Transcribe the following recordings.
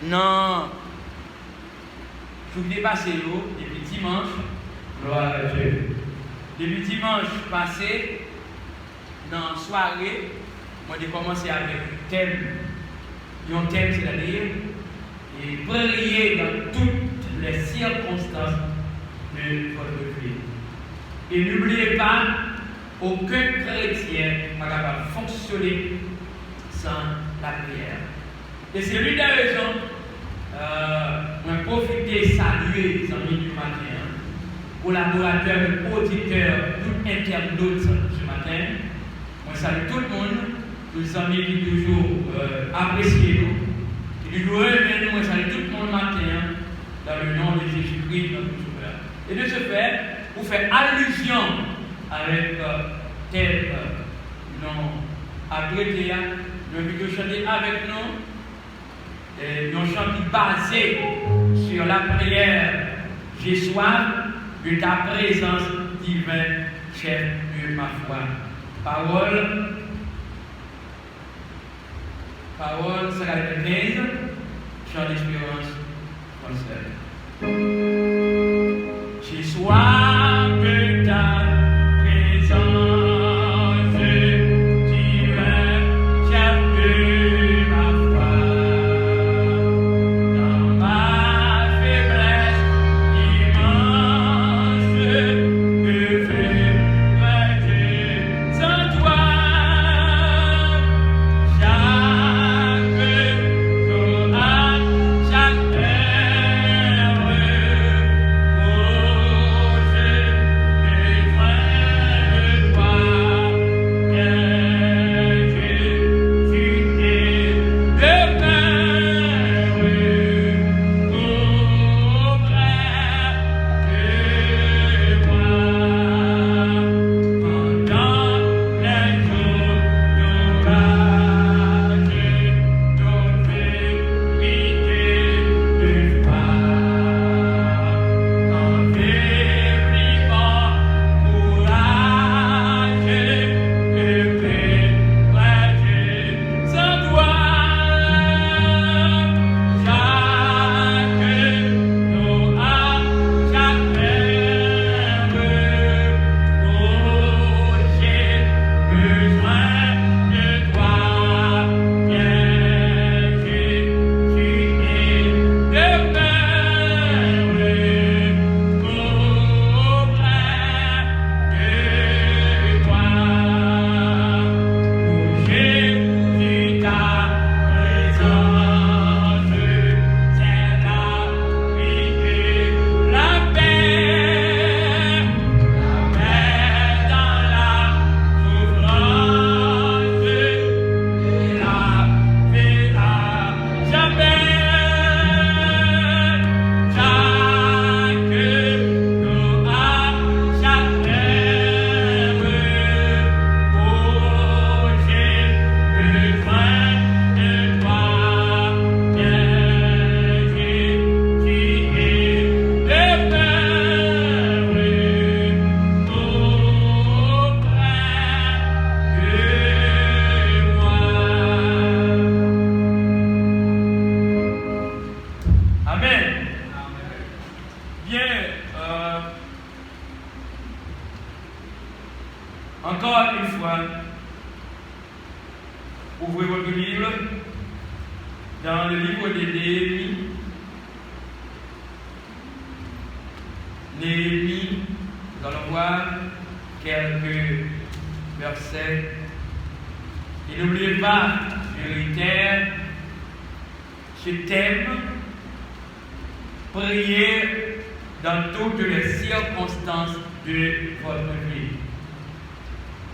Non. Je vous passé depuis dimanche. Gloire à Dieu. Depuis dimanche passé, dans la soirée, moi j'ai commencé avec un thème. Un thème, c'est-à-dire et prier dans toutes les circonstances de votre vie. Et n'oubliez pas, aucun chrétien n'est capable de fonctionner sans la prière. Et c'est l'une des raisons, on profite de saluer les amis du matin, collaborateurs, auditeurs, tout internautes ce matin. On salue tout le monde, tous les amis qui toujours apprécient nous. Et nous remercions, on salue tout le monde matin dans le nom de Jésus-Christ, notre Sauveur. Et de ce fait, vous faites allusion avec tel nom à traiter, nous allons chanter avec nous. Et nous chantons basé sur la prière. J'ai soif de ta présence divine, chef de ma foi. Parole, c'est la 15, chant d'espérance française. J'ai soif de ta présence. Encore une fois, ouvrez votre livre dans le livre de Néhémie. Néhémie, nous allons voir quelques versets. Et n'oubliez pas, je réitère, ce thème, prier dans toutes les circonstances de votre vie.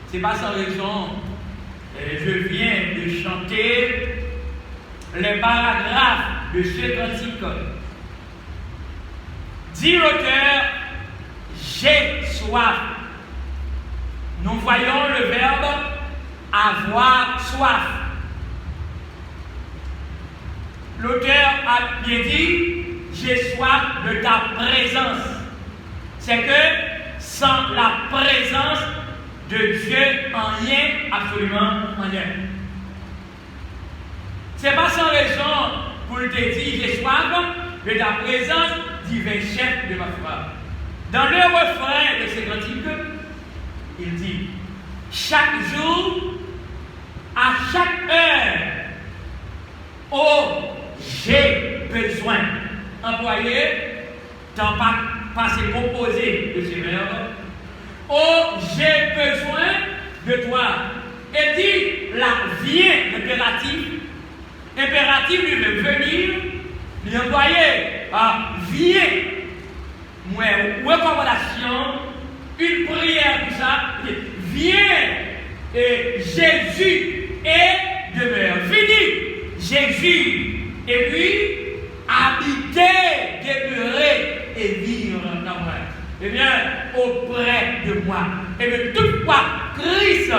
Ce n'est pas sans raison, je viens de chanter les paragraphes de ce cantique. Dit l'auteur, j'ai soif. Nous voyons le verbe avoir soif. L'auteur a bien dit, j'ai soif de ta présence. C'est que sans la présence de Dieu, en rien, absolument en rien. C'est pas sans raison pour te dire j'ai soif de ta présence, divin chef de ma foi. Dans le refrain de ce cantique, il dit chaque jour, à chaque heure, oh, j'ai besoin. Employé, temps passé composé de ces verbes. Oh, j'ai besoin de toi. Et dit la vient impératif. Impératif lui veut venir. Il employé vient. Moi, recommandation, une prière pour ça. Viens et Jésus est demeure. Fini. Jésus. Et puis, habiter, demeurer et vivre dans moi. Eh bien, auprès de moi. Et bien, toutefois, Christ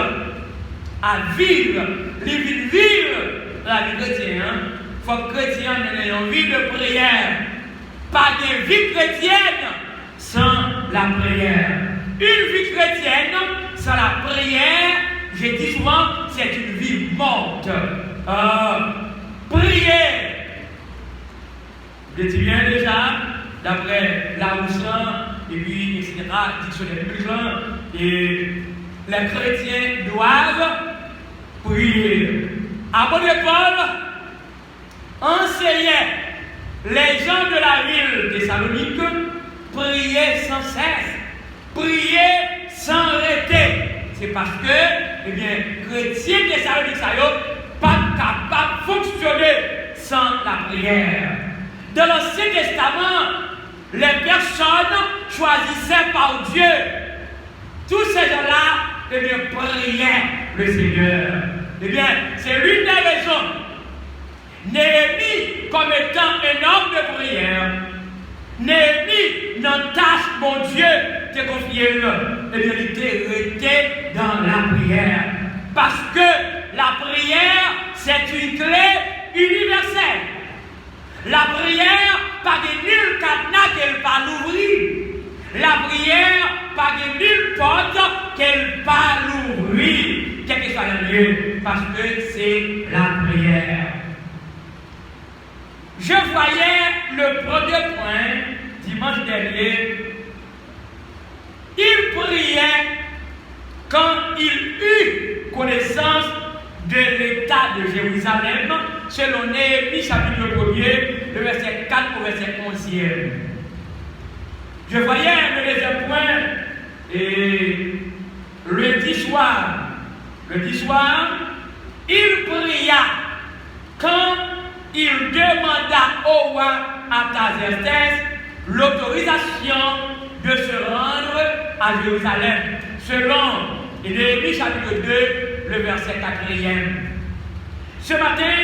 à vivre, vivre la vie chrétienne. Il faut que chrétien ait une vie de prière. Pas de vie chrétienne sans la prière. Une vie chrétienne sans la prière, je dis souvent, c'est une vie morte. Prière. Je dis bien déjà, d'après Larousse, et puis, etc., dictionnaire public, et les chrétiens doivent prier. Apôtre Paul enseignait les gens de la ville de Thessalonique prier sans cesse, prier sans arrêter. C'est parce que, eh bien, chrétiens de Thessalonique, ça n'est pas capable de fonctionner sans la prière. Dans l'Ancien Testament, les personnes choisissaient par Dieu. Tous ces gens-là, eh bien, priaient le Seigneur. Eh bien, c'est l'une des raisons. Néhémie, comme étant un homme de prière, Néhémie, dans tâche, mon Dieu, t'es confié là. Eh bien, il était resté dans la prière. Parce que la prière, c'est une clé universelle. La prière, pas de nul cadenas qu'elle pas l'ouvrir. La prière, pas de nulle porte qu'elle pas l'ouvrir. Quel que soit le lieu, parce que c'est la prière. Je voyais le premier point, dimanche dernier. Il priait quand il eut connaissance de l'état de Jérusalem, selon Néhémie, chapitre 1er, le verset 4 au verset 11e. Je voyais le deuxième point, et le dimanche soir, il pria quand il demanda au roi Artaxerxès l'autorisation de se rendre à Jérusalem, selon Néhémie chapitre 2, le verset 4e. Ce matin,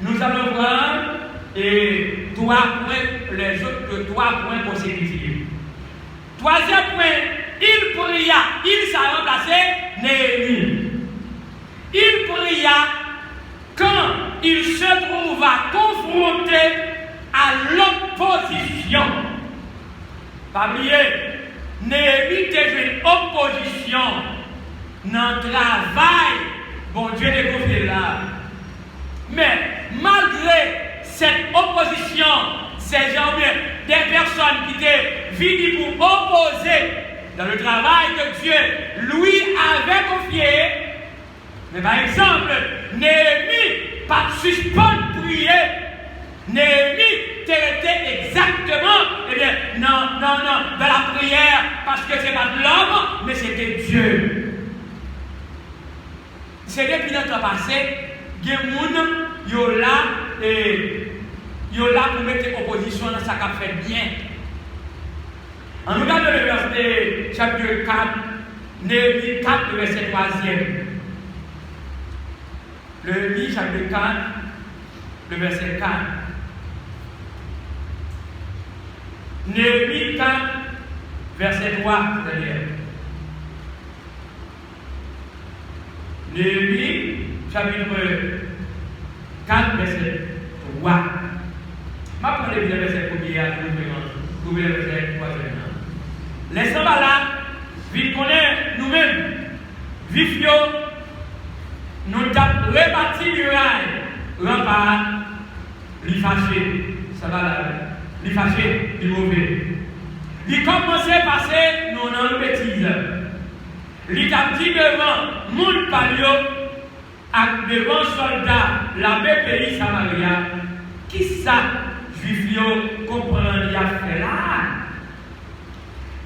nous allons voir trois points consécutifs. Troisième point, il pria, il s'est remplacé Néhémie. Il pria quand il se trouva confronté à l'opposition. Pas oublier, Néhémie était une opposition dans le travail, bon Dieu est confié là. Mais malgré cette opposition, ces gens, des personnes qui étaient venues pour opposer dans le travail que Dieu lui avait confié. Mais par exemple, Néhémie, pas suspendre prier. Néhémie était exactement, dans la prière, parce que c'est pas de l'homme, mais c'était Dieu. C'est depuis notre passé, il y a des gens qui sont là pour mettre opposition dans ça qui fait bien. En regardant le verset chapitre 4, Néhémie 4, le verset 3e. Néhémie chapitre 4, le verset 4. Néhémie 4, verset 3, c'est-à-dire. Néhémie chapitre 4, verset 3. Je vais prendre le verset 1er à vous le verset 3. Laissons là, vite connaître nous-mêmes, vif nous avons rebâti le rail, rempart, il fâché, ça va là, il fâché, il mauvais. Il commençait à passer, nous dans une bêtise. Il t'a dit devant mon palio, devant soldat, la même pays Samaria, qui ça, juif, comprend, il a fait là.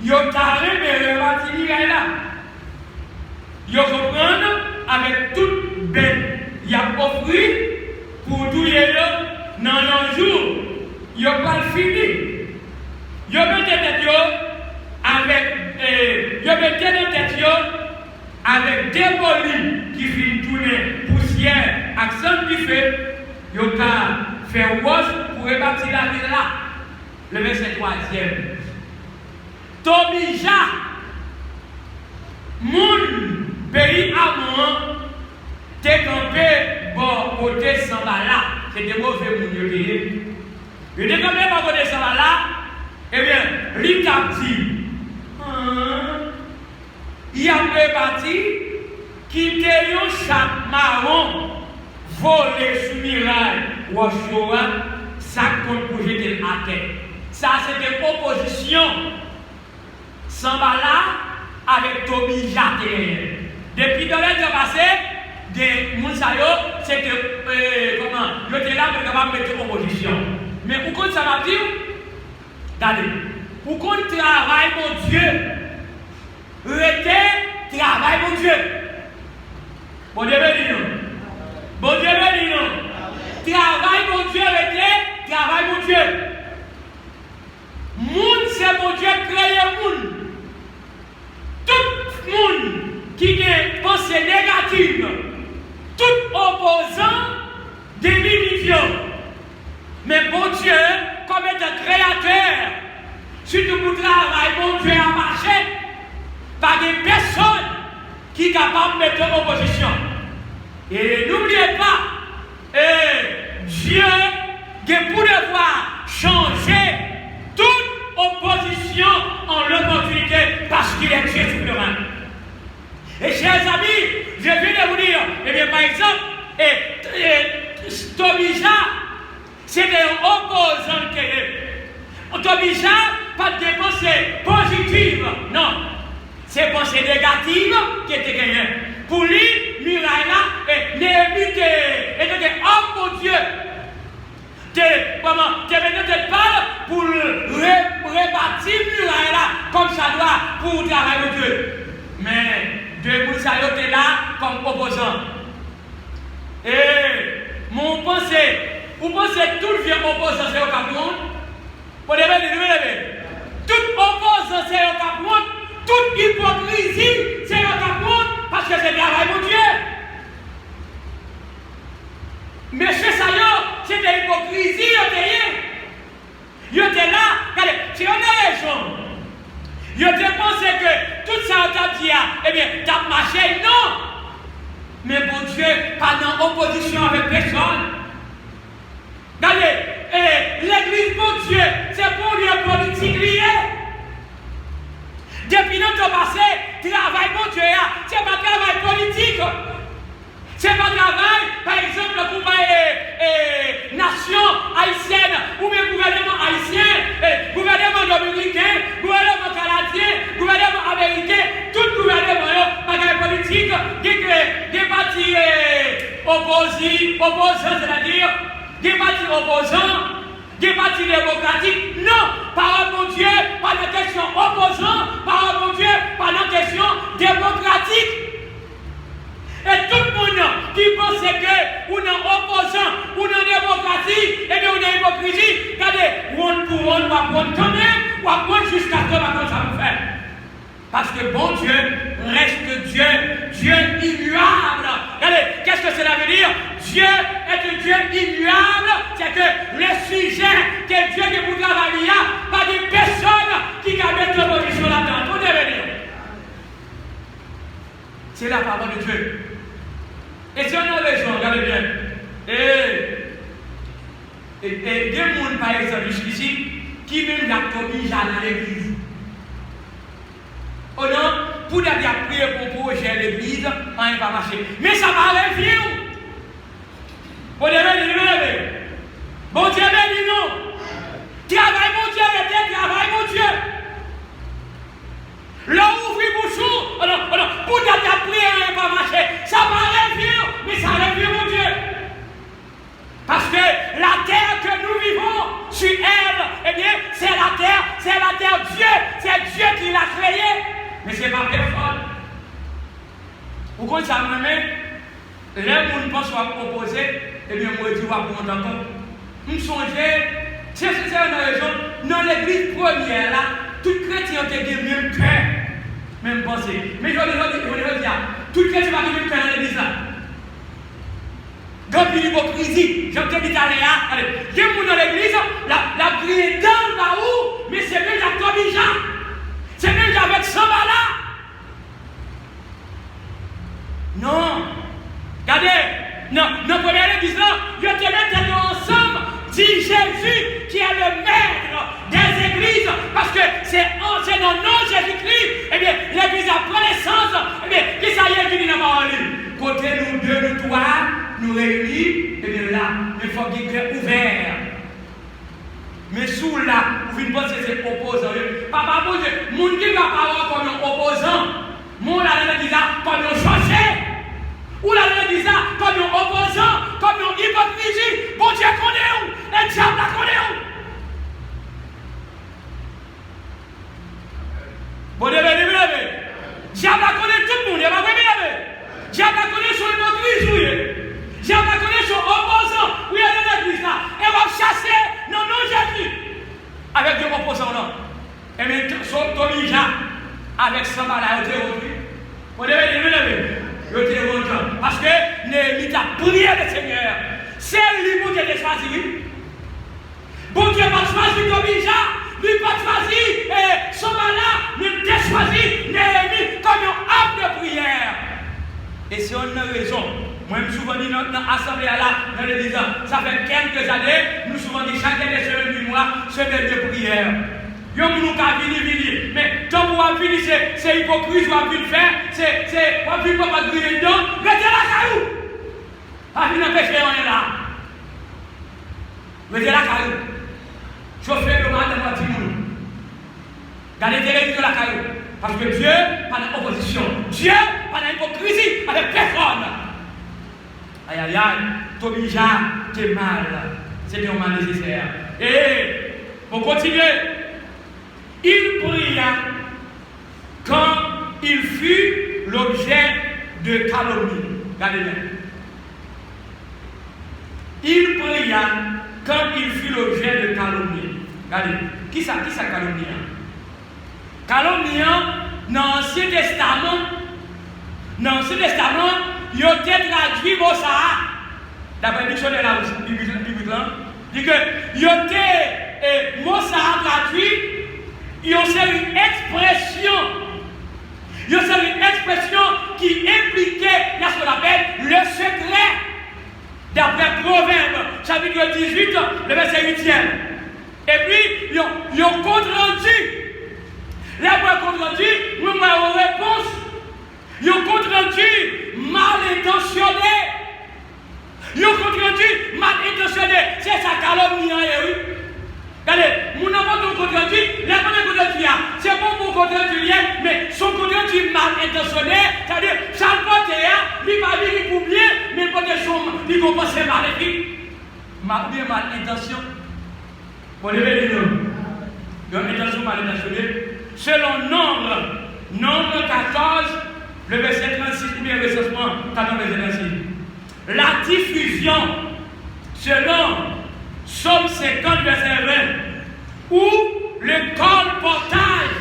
Il a carré, mais il va là. Il comprend avec toute bête. Il a offert pour tout les dans un jour. Il n'a pas fini. Il a mis tête avec des bolis qui finissent tourner poussière, accent du feu. Il a fait rose pour rebâtir la ville là. Le verset 3e. Tobija, mon pays Amon, t'es campé bon côté Sambala. C'est des mauvais moun payés. Il est campé bon côté Sambala. Eh bien, lui t'a dit, il a réparti, quitter un chac marron, voler sous mirail, ou à choix, ça compte pour jeter à terre. Ça, c'est des propositions. Sambala avec Tobija. Depuis dans le temps passé, des Mounsayo, c'était comment? Ils étaient là pour capable mettre en position. Mais où compte ça va dire? Regardez, où compte travail mon Dieu? Rete travail mon Dieu. Bon Dieu béni nous. Bon Dieu béni nous. Travail mon Dieu, rete travail mon Dieu. Moun c'est mon Dieu créé moun. Tout monde qui a pensée négative, tout opposant d'élimination. Mais bon Dieu, comme étant créateur, surtout pour travail, bon Dieu a marché par des personnes qui sont capables de mettre en opposition. Et n'oubliez pas, Dieu a pour devoir changer toute opposition en l'opportunité parce qu'il est Dieu souverain. Et chers amis, je viens de vous dire, eh bien par exemple, Tobija, c'est un opposant qui est. Tobija, pas de pensée positive, non. C'est pensée négative qui était gagnée. Pour lui, Muraïla, Néhémie était homme pour Dieu. Tu venu de parler pour rebâtir Muraïla comme ça doit pour travailler avec Dieu. Mais Dieu vous était là comme opposant. Et mon pensée, vous pensez que tout vient opposant c'est au Cameroun? Vous devez lever. Tout opposant c'est au Cameroun. Toute hypocrisie c'est au Cameroun parce que c'est travail pour Dieu. Mais chez ça, c'était hypocrisie, il était là, regardez, si on a raison, il était pensé que tout ça, on t'a dit, eh bien, t'as marché, non. Mais bon Dieu, pas dans opposition avec personne. Regardez, l'église, bon Dieu, c'est pour lui un politique lié. Depuis notre passé, travail, bon Dieu, c'est pas travail politique. C'est pas travail, par exemple, pour ma nation haïtienne, ou bien gouvernement haïtien, gouvernement dominicain, gouvernement canadien, gouvernement américain, tout gouvernement, pas politique, des partis opposants, c'est-à-dire des partis opposants, des partis démocratiques. Non, par mon Dieu, pas de question opposant, par mon Dieu, pas de question démocratique. Et tout le monde qui pense que ou non opposant, ou non démocratie, et bien on est hypocrisie, regardez, on pour on va prendre quand même, ou à prendre jusqu'à ce que ça nous fait. Parce que bon Dieu reste Dieu, Dieu immuable. Regardez, qu'est-ce que cela veut dire? Dieu est un Dieu immuable, c'est que le sujet que Dieu qui vous travaille, pas des personnes qui mettent l'opposition là-dedans. Vous devez dire. C'est la parole de Dieu. Et si on a raison, regardez bien. Et des gens, par exemple, jusqu'ici, qui même la Tobija dans l'église. Oh non, pour d'avoir prié pour projet l'église, on ne va pas marcher. Mais ça va revenir. Vous devez lever. Bon Dieu, bénis nous. Travail, mon Dieu, mettez travail, mon Dieu. Là, ouvrir bouchon, pour ta prière, pas marcher. Ça va revenir, mais ça revient, mon Dieu. Parce que la terre que nous vivons sur elle, eh bien, c'est la terre Dieu, c'est Dieu qui l'a créée, mais ce n'est pas personne. Pourquoi ça me met, les gens pensent à opposer, eh bien, moi, je vais prendre en compte. Je me songe, c'est une raison, dans l'église première, là, tout chrétien a le même cœur, même pensée. Mais je veux dire, tout chrétien a le même cœur dans l'église là. Quand il y a l'hypocrisie, j'ai dit à Léa, allez, j'ai mon dans l'église, la prière dans là où, mais c'est même la Tobija, c'est même avec Sambala. Non, regardez, dans la première église là, ils te mettent ensemble, dit Jésus qui est le maître des églises, parce que c'est dans le nom de Jésus-Christ, eh bien, l'église a pris naissance, eh bien, qui ça y est, qui dit dans la parole, côté nous deux, nous trois, nous réunis, et bien là, il faut qu'il soit ouvert. Mais sous là, vous venez penser que c'est opposant. Papa, mon Dieu, mon qui va parler comme un opposant, mon là, il dit ça comme un cherché, ou là, il dit ça comme un opposant, comme un hypocrisie. Bon Dieu connaît où, le diable la connaît où. Bon Dieu, diable la connaît tout le monde, il va bien. Diable la connaît sur l'hypocrisie. Diable la connaît son opposant, oui, il y a l'église là, et va chasser, non, Jésus, avec des opposants là. Et bien, son Tobija, avec Sambala, il était rendu. Vous devez il était rendu. Parce que Néhémie a prié le Seigneur. C'est lui qui a choisi. Bon Dieu va choisir Tobija, lui pas choisi Sambala, lui a choisi Néhémie comme un homme de prière. Et si on a raison, moi, je me souvent dit dans l'assemblée là, dans l'église, ça fait quelques années, nous souvent dit chaque année, semaine du mois, semaine de prière. Yo nous ka vini, mais tant pour venir, c'est hypocrite, on va venir faire, c'est on va venir pas griller dedans, mettez la caillou. Pas venir empêcher rien là. Mettez la caillou. Chauffez le mal de moi, Timoun. Gardez les de la caillou. Parce que Dieu, pas d'opposition. Dieu, pas d'hypocrisie avec personne. Aïe aïe aïe, Tobija, t'es mal. C'est un mal nécessaire. Et, pour continuer, il pria quand il fut l'objet de calomnie. Regardez bien. Il pria quand il fut l'objet de calomnie. Regardez, qui ça calomnie? Calomnie, dans l'Ancien Testament, il a été traduit au Sahara. D'après le dictionnaire là, dit que il a été Sahara traduit, il y a une expression. Il y a une expression qui impliquait ce qu'on appelle le secret. D'après Proverbe, chapitre 18, le verset 8e. Et puis, il y a un compte rendu. Là, compte rendu, nous avons une réponse. Il y a un compte rendu mal intentionné. Il y a un compte rendu mal intentionné. C'est sa calomnie, oui. Regardez, nous n'avons pas de compte rendu. La première compte rendu, c'est bon pour compte rendu, mais son compte rendu mal intentionné, c'est-à-dire, chaque côté, il va venir pour bien, mais il peut être il commence mal écrit. Mal intention. Pour les bénir, il y a une intention mal intentionnée. Selon nombre 14, le verset 36 ou bien le verset 14, verset 36. La diffusion, selon Somme 50, verset 20, ou le colportage,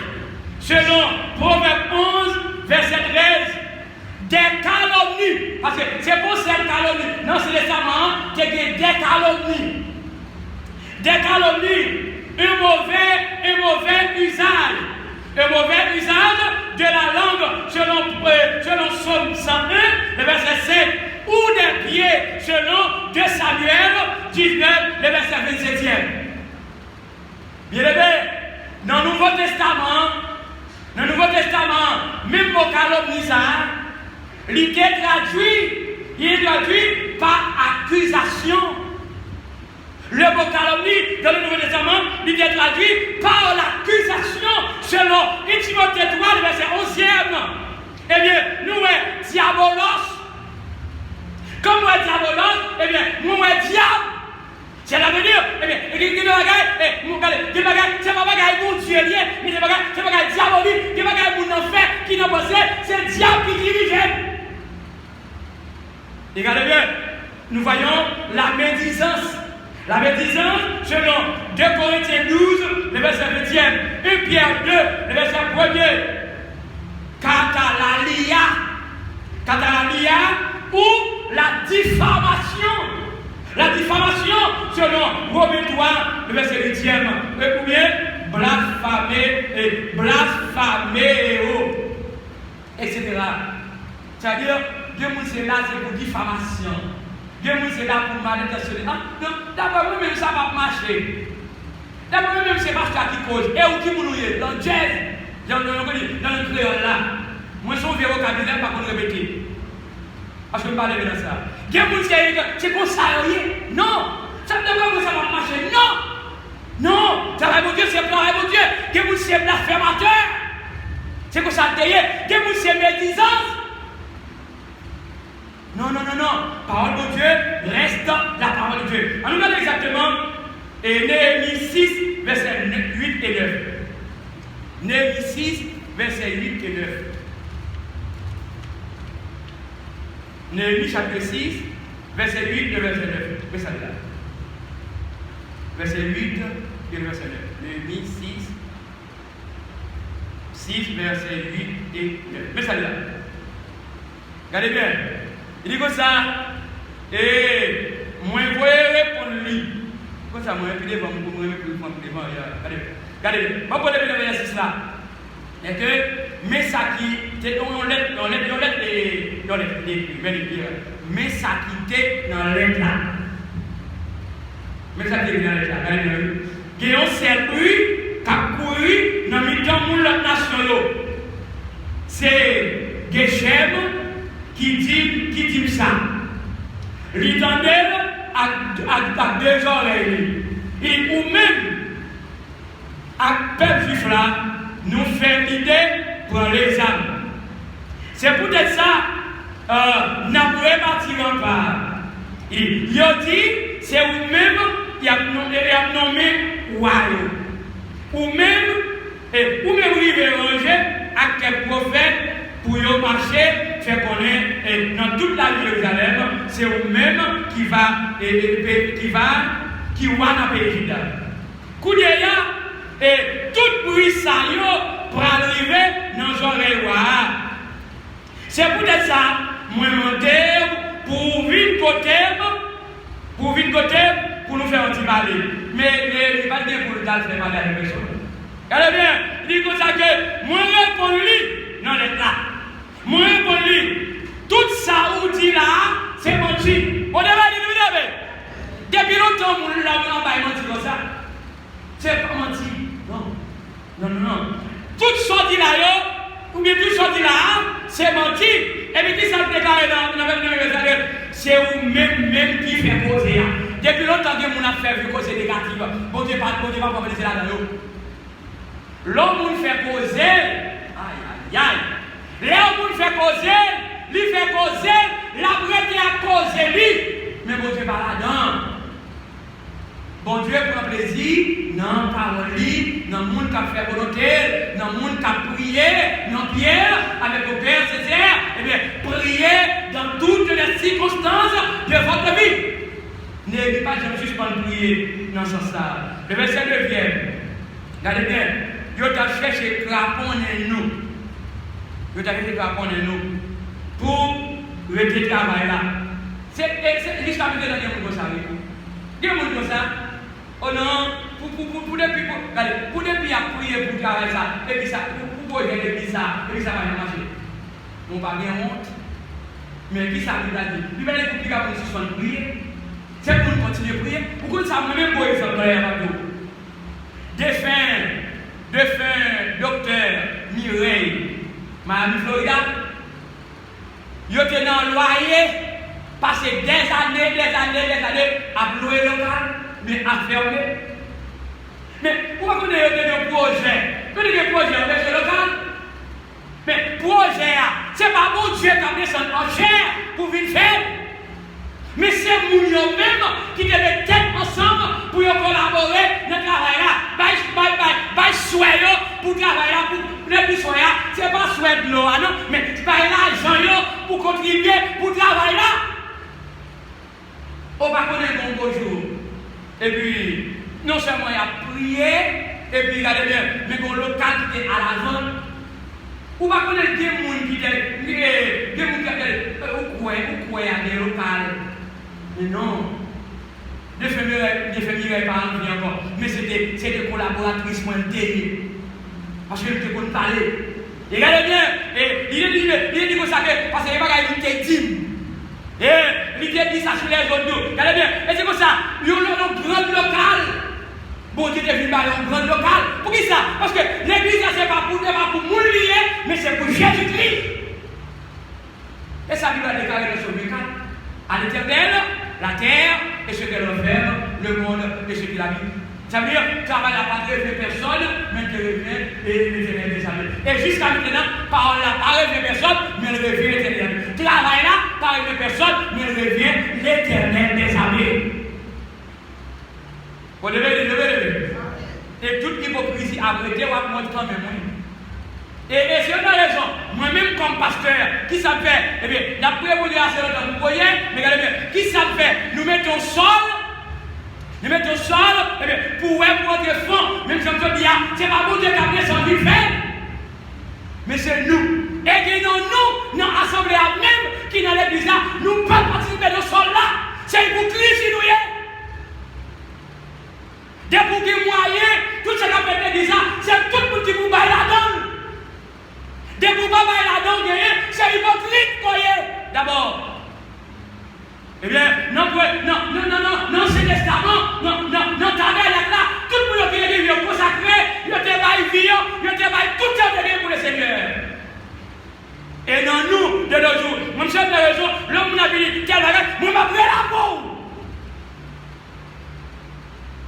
selon Proverbe 11, verset 13, des calomnies. Parce que c'est pour cette calomnie. Non, c'est récemment qu'il y a des calomnies. Des calomnies, un mauvais usage. Un mauvais usage de la langue selon Somme 101, le verset 7, ou des pieds selon 2 Samuel 19, le verset 27e. Bien aimé, dans le Nouveau Testament, même au calomnisard, il est traduit par accusation. Le mot calomnie, dans le Nouveau Testament, il est traduit par l'accusation, selon 1 Timothée 3, le verset 11e. Eh bien, nous, diabolos. Comme nous, diabolos, eh bien, nous, diable. C'est l'avenir. Eh bien, il y a des bagages, c'est pas bagages pour Dieu, mais c'est bagages diaboliques, des bagages pour nous faire, qui nous possèdent, c'est le diable qui dirige. Regardez bien, nous voyons la médisance. La médisance, selon 2 Corinthiens 12, le verset 20e, 1 Pierre 2, le verset 1er, Catalalia ou la diffamation. La diffamation, selon Romains 3, le verset 8e, ou bien blasphamer, etc. C'est-à-dire, Dieu c'est là, c'est pour diffamation. Dieu c'est là pour malintentionner. D'abord, moi-même, ça va marcher. D'abord, moi-même, c'est pas ça qui cause. Et où qui mouille? Dans le jazz, dans le créole là. Moi, je suis au vocabulaire, par contre, répéter. Parce que je ne parle pas de ça. Dieu c'est comme ça, non. Ça ne devrait pas ça va marcher. Non. Non. Ça va, mon Dieu, c'est plein, mon Dieu. Dieu c'est blasphémateur. C'est comme ça, Dieu c'est médisance. Non. Parole de Dieu reste la parole de Dieu. On nous regarde exactement Néhémie 6, versets 8 et 9. Néhémie 6, versets 8 et 9. Néhémie chapitre 6, verset 8 et verset 9. Mais ça là. Verset 8 et verset 9. Néhémie 6, verset 8 et 9. Mais ça là. Regardez bien. Il dit comme ça, et moi je vais répondre lui. Comme ça, moi je vais répondre pour moi, regardez, je vais vous donner le verset là. Et que, mais ça qui était dans l'être, mais ça qui était dans l'être là. Mais ça qui était dans l'être là. Il y a un circuit qui a couru dans le milieu de l'autre nation. C'est Geshem qui dit ça. L'itendel a 2 oreilles. Et ou même, à peuple juif là, nous fait l'idée pour les âmes. C'est peut-être ça, n'a pas partir en part. Il a dit, c'est vous-même, il a nommé Wayo. Ou même vous ranger à quel prophète pour y marcher, faire connaître dans toute la ville de Jérusalem, c'est vous-même qui va dans le pays juda. Et tout bruit ça pour arriver dans les oreilles. C'est peut-être ça, moi monter pour venir côté pour nous faire un petit balai. Mais il n'y a pas de pour le faire mal à la personne. Regardez bien, il dit comme ça que moi réponds lui dans l'état. Moi réponds lui. Tout ça où dit là, c'est menti. On devrait dire, depuis longtemps, on l'a menti comme ça. C'est pas menti. Non. Tout sorti là, ou bien tout sorti là, c'est menti. Et puis qui s'est déclaré dans le c'est vous-même qui fait causer. Depuis longtemps que mon affaire fait causer négative. Bon Dieu, pas commencer là-dedans. L'homme fait causer. Aïe. L'homme fait causer. Lui fait causer. La prête à causer lui. Mais bon Dieu, pas là-dedans. Bon Dieu prend plaisir dans la parole, dans le monde qui a fait volonté, dans le monde qui a prié, dans Pierre, avec le Père Césaire, et bien, priez dans toutes les circonstances de votre vie. N'ayez pas de suspendre prier dans ce sens-là. Le verset 9e, regardez bien, Dieu t'a cherché crapon en nous. Dieu t'a cherché crapon en nous pour le travail là. C'est juste à dire dans le monde comme ça. Il y a un monde comme ça. Oh non, pour depuis à prier pour travailler ça, et puis ça, pour ça, et puis ça va bien marcher. On va bien honte, mais qui ça nous a dit? Il va aller pour qu'on suspende prier. C'est pour nous continuer à prier. Pourquoi ça m'a même pas exemple à nous? Défunt docteur Mireille, Miami, Florida, il était dans le loyer, passé des années à louer local. mais enfermé. Mais pourquoi on a des projets? On a des projets en version locale. Mais projet, ce n'est pas bon Dieu qui a descendu en chair pour venir faire. Mais c'est nous même qui devons tête ensemble pour collaborer dans le travail là. Pas souhait pour travailler là, pour ne plus souhait, ce n'est pas souhait de l'eau, non, mais c'est pas l'argent pour contribuer pour travailler là. On va connaître un beau jour. Et puis, non seulement il y a prié, et puis regardez bien, mais qu'on local qui est à la zone. Ou pas connaître des gens qui étaient, des gens qui étaient, ou quoi, à des locales. Mais non. Des familles pas envie encore. Mais c'était des collaboratrices moins terribles. Parce que je ne peux pas parler. Et regardez bien, et il dit comme ça que, parce qu'il n'y a pas qu'à dire. Et il dit ça sur les autres. Regardez bien, et c'est comme ça, il y a un grand local. Bon Dieu devine par un grand local. Pour qui ça? Parce que l'église, ce n'est pas pour nous lier, mais c'est pour Jésus-Christ. Et ça Bible a déclaré le Somme 4. À l'Éternel, la terre et ce qu'elle enferme, le monde et ce qu'il habite. Ça veut dire, travail n'a pas rêvé personne, mais il revient et l'Éternel des amis. Et jusqu'à maintenant, parole n'a pas rêvé personne, mais il revient l'Éternel. Travail là, pas rêvé personne, mais il revient l'Éternel des amis. Vous devez lever. Et toute hypocrisie a prêté ou à montrer quand même. Et c'est une raison. Moi-même, comme pasteur, qui ça fait? Eh bien, d'après vous dire assez longtemps, vous voyez, mais regardez bien, qui ça fait? Nous mettons sol, eh bien, pour monter fond, même si on dit, c'est pas bon Dieu qui a descendu le fait. Mais c'est nous. Et nous, dans l'assemblée même, qui dans l'église là, nous ne pouvons pas participer dans ce sol là. C'est hypocrisie, nous y est. Dès pour qu'il moyen, tout ce qu'on fait l'église là, c'est tout le monde qui vous baille là-dedans. Dès pour ne pas bailler là-dedans, c'est hypocrite qu'on y est. D'abord. Eh bien, non, c'est testament, non, tabernacle là, tout le monde qui est consacré, il te baille vie, il te baille tout ce qui est pour le Seigneur. Et non, nous, de nos jours, mon chef de raison, l'homme n'a dit, quel bagage, moi, m'a pris la peau.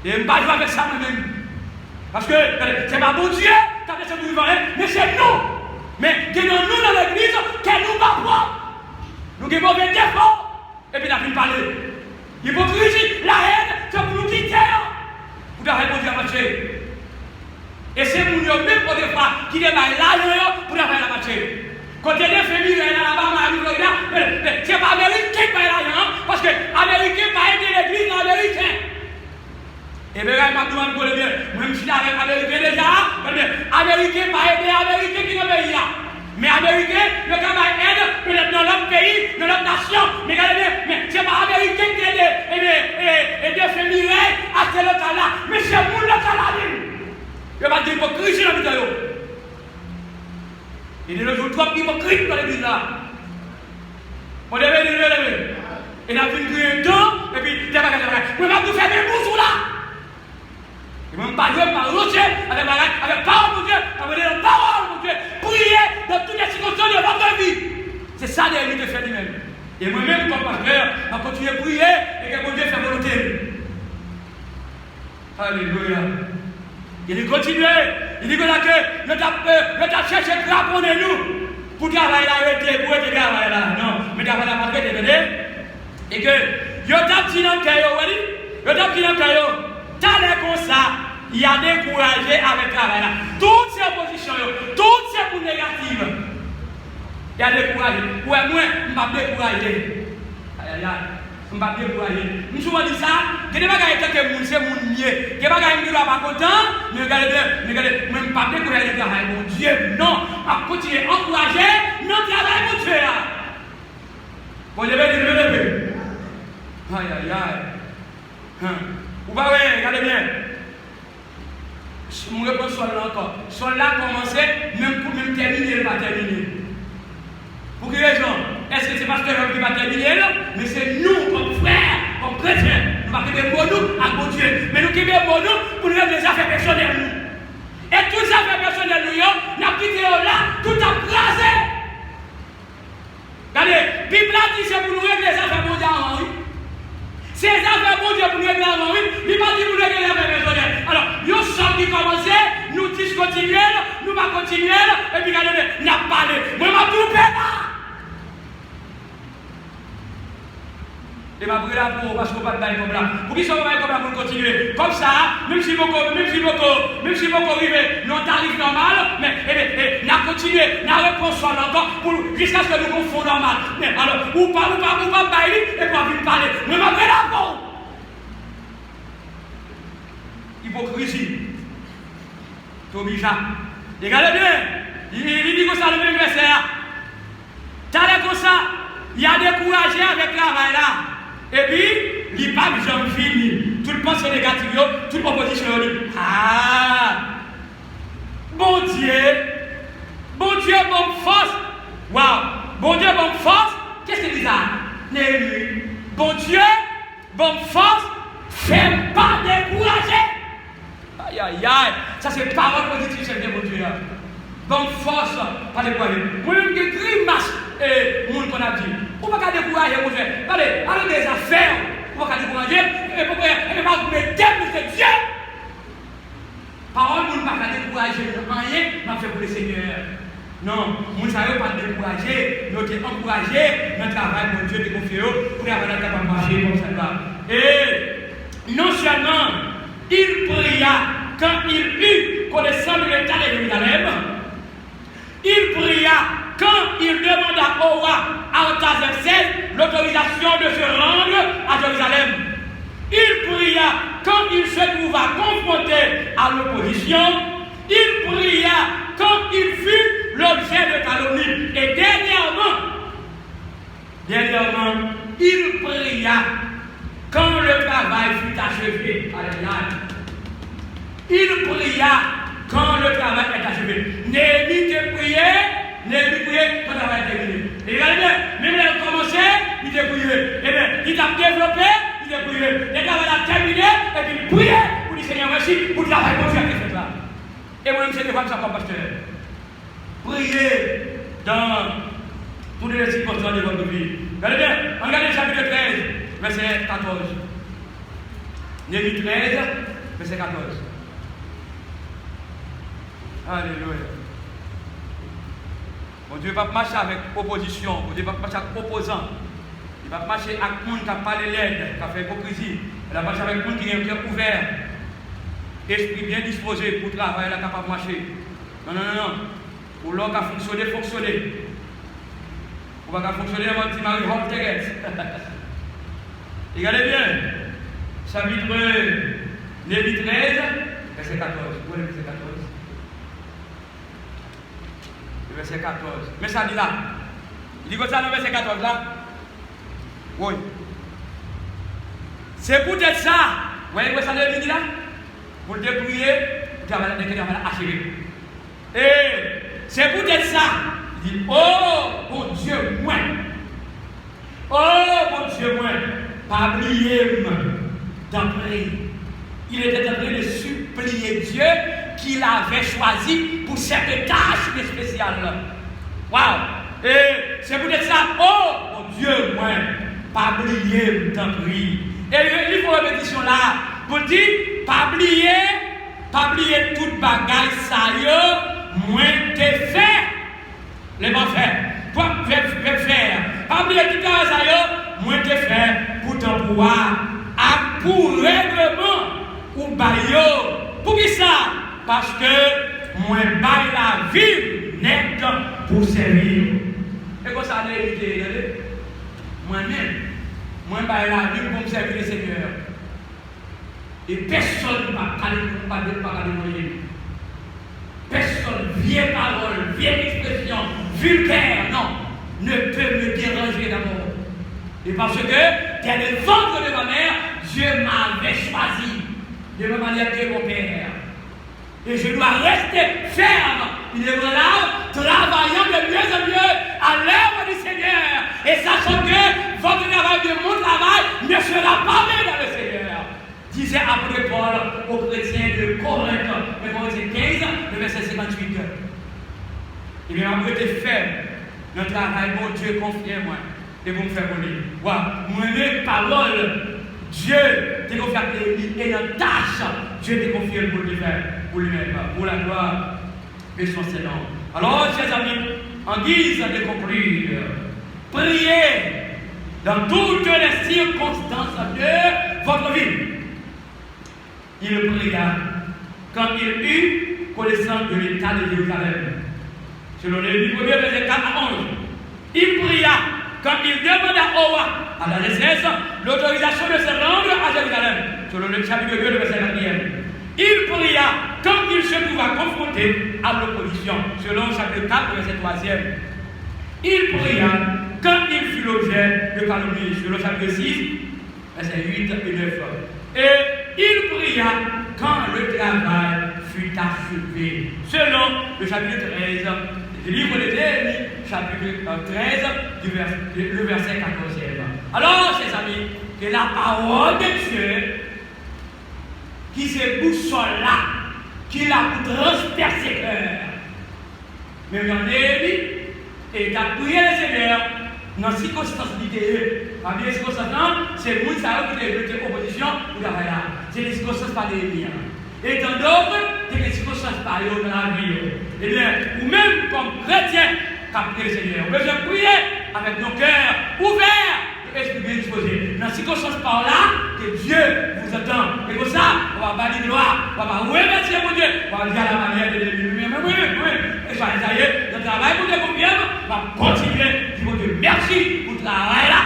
Et je ne vais pas jouer avec ça moi-même. Parce que c'est pas bon Dieu qui a fait ce gouvernement, mais c'est nous. Mais tenons-nous dans l'église, qu'elle nous bat pas. Nous avons mauvais défaut. Et puis, il a pu parler. L'hypocrisie, la haine, c'est pour nous quitter. Pour avoir répondu à marcher. Et c'est pour nous même pour des fois qui démarrent là, pour avoir la marcher. Quand il y a des familles là-bas, c'est pas américain qui va là, parce que américain va aider l'église américaine. Et bien, il m'a demandé bien, même si avec américain déjà, américain va aider américain qui est dans le pays là. Mais américain, le gars va aider peut-être dans l'autre pays, dans l'autre nation. Mais regardez bien, mais c'est pas américain qui aide et des familles à ce local-là. Mais c'est mon local là. Il va dire hypocrisie dans le vidéo. Il dit le jour trop hypocrite dans l'église là. On devait dire lever. Il a vu un temps, et puis il a dit, on va tout faire des bouches là. Il ne m'a pas joué par rocher, avec parole de Dieu, avec la parole de Dieu, prier dans toutes les circonstances de votre vie. C'est ça l'héritier de faire lui-même. Et moi-même, comme pasteur, je vais continuer à prier et que mon Dieu fasse volonté. Alléluia. Il dit continuer. Il dit que le t'a cherché à craponner nous pour travailler là, pour être travailler là. Non, mais travailler là, parce que tu es et que je t'a dit dans le caillou, je t'a dit dans le caillou. T'as l'air comme ça, il y a découragé avec le travail là. Toutes ces oppositions, toutes ces coups négatifs, il y a découragé. Ouais, moi, je ne vais pas décourager. Aïe, je ne vais pas décourager. Je me suis dit ça, je ne vais pas dire que c'est mon mieux. Je ne vais pas dire que je ne suis pas content, mais regardez, je ne vais pas décourager le travail, mon Dieu. Non, je vais continuer à encourager notre travail, mon Dieu. Vous devez lever. Aïe. Vous voyez, regardez bien. Je me reprends sur là encore. Sur là, commencer, même pour même terminer, il ne va pas terminer. Pour quelle raison? Est-ce que c'est parce que l'homme qui va terminer là? Mais c'est nous, comme frères, comme chrétiens. Nous ne pouvons pas quitter nous à bon Dieu. Mais nous quittons nous pour nous faire des affaires personnelles. Et toutes les affaires personnelles, nous avons quitté là, tout a crasé. Regardez, la Bible dit c'est pour nous régler les affaires mondiales. Ces affaires mondiales pour nous régler avant, oui, il ne pas continuer, et puis regardez, il n'a pas parlé. Moi, je m'en là. Et ma brûle là pour parce qu'on pas de bail comme là. Pour qui sont comme là pour continuer. Comme ça, même si beaucoup arrive non tarif normal, mais n'a continué, n'a réponse encore pour jusqu'à ce que nous confondons normal. Mais alors, ou pas bail et pour venir parler. Mais ma brûle là pour. Hypocrisie. Tobija. Regardez bien. Il dit comme ça le même verset. T'as l'air comme ça. Il y a découragé avec le travail là. Et puis, il n'y a pas de gens fini. Tout le pensée négatif, toute opposition. Ah! Bon Dieu, bonne force. Waouh! Bon Dieu, bonne force. Qu'est-ce que c'est ça? Néhémie. Bon Dieu, bonne force. Fais pas décourager. Aïe, aïe, aïe. Ça, c'est parole positive, c'est bien, bon Dieu. Bonne force, pas décourager. Moi-même, je grimace. Et monde qu'on a dit, on ne va pas décourager, mon frère. Allez, des affaires, on ne va pas décourager, et pourquoi on ne va pas mettre c'est Dieu. Parole, on ne va pas décourager, rien, mais fait pour le Seigneur. Non, on ne savait pas décourager, nous sommes encouragés, notre travail, mon Dieu, de confier, pour avoir la capacité de marcher comme ça va. Et non seulement, il pria quand il eut connaissance de l'état de Jérusalem, il pria quand il demanda au roi Artaxerxès l'autorisation de se rendre à Jérusalem. Il pria quand il se trouva confronté à l'opposition. Il pria quand il fut l'objet de calomnie. Et dernièrement, il pria quand le travail fut achevé. Il pria quand le travail est achevé. Néhémie te priait. Néhémie priait quand le travail est terminé. Et regardez bien, même là, il a commencé, il a prié. Et bien, il a développé, il a prié. Le travail a terminé, et puis il priait pour dire Seigneur, merci pour le travail qu'on fait là. Et moi-même, c'est des femmes, ça comme pasteur. Priez dans toutes les circonstances de votre vie. Regardez bien, regardez le chapitre 13, verset 14. Néhémie 13, verset 14. Alléluia. Bon Dieu ne va pas marcher avec opposition, bon Dieu ne va pas marcher avec opposant. Il va marcher avec les gens qui ont parlé l'aide, qui ont fait hypocrisie. Il va marcher avec les gens qui ont un cœur ouvert. Esprit bien disposé pour travailler, il est capable de marcher. Non. Pour l'homme qui a fonctionné. Pour ne pas fonctionner avant que Marie-Hop Thérèse. Regardez bien. Chapitre Néhémie 13, verset 14. Où est le verset 14? Le verset 14. Mais ça dit là. Il dit comme ça, le verset 14 là. Oui. C'est peut-être ça. Vous voyez quoi ça dit là? Pour le prier, vous avez achevé. Et c'est peut-être ça. Il dit, oh mon Dieu, moi. Oh mon Dieu, moi. Pas oublier d'entrer. Il était en train de supplier Dieu qu'il avait choisi pour cette tâche spéciale. Waouh! Et c'est peut-être ça. Oh mon Dieu, moi. Pas oublier d'entrer. Et il faut une répétition là. Pour dire, pas oublier toute bagaille ça y moins te fait. Les bons faire. Pour faire. Pas oublier tout ça y moins te fait pour ton pouvoir. Pour règlement ou baillot. Pour qui ça? Parce que moi baille la vie nette pour servir. Et comme ça a été, moi-même, moi baille la vie pour me servir le Seigneur. Et personne ne va parler de moi. Personne, vieille parole, vieille expression, vulgaire, non, ne peut me déranger d'abord. Et parce que, dès le ventre de ma mère, Dieu m'avait choisi de ma manière que mon Père. Et je dois rester ferme, inébranlable, travaillant de mieux en mieux à l'œuvre du Seigneur. Et sachant que votre travail de mon travail ne sera pas vu dans le Seigneur. Disait après Paul aux chrétiens de Corinthe, le Corinthiens 15, le verset 58. Et bien, après, tu es ferme. Notre travail, bon Dieu, confiez-moi. Et vous me faites voler. Moi-même, parole, Dieu te confie à lui. Et notre tâche, Dieu te confie pour lui faire, pour lui-même, pour la gloire essentiellement. Alors, chers amis, en guise de conclure, priez dans toutes les circonstances de votre vie. Il pria quand il eut connaissance de l'état de Jérusalem. Selon le livre 1er, verset 4 à 11. Il pria quand il demanda au roi, à la naissance, l'autorisation de se rendre à Jérusalem. Selon le chapitre 2, le verset 21. Il pria quand il se trouva confronté à l'opposition. Selon le chapitre 4, le verset 3. Il pria quand il fut l'objet de calomnie. Selon le chapitre 6, verset 8 et 9. Et il pria quand le travail fut achevé. Selon le chapitre 13 du livre de Néhémie, chapitre 13, le verset 14. Alors, chers amis, que la parole de Dieu, qui se boussole là, qui l'a transpercé ses cœurs, mais en Néhémie, et a prié le Seigneur dans les circonstances d'idée. Parmi les circonstances, c'est le monde qui a été opposition ou la là. C'est les circonstances par les liens. Et dans d'autres, c'est les circonstances par dans la vie. Eh bien, ou même comme chrétien, qui a prié le Seigneur, on peut prier avec nos cœurs ouverts et esprit bien disposé. Dans les circonstances par là, que Dieu vous attend. Et pour ça, on va bannir gloire, on va remercier mon Dieu, on va dire la manière de l'éliminer. Oui. Et ça y est, le travail pour Dieu qu'on vienne, on va continuer. Dis mon Dieu, merci pour le travail là.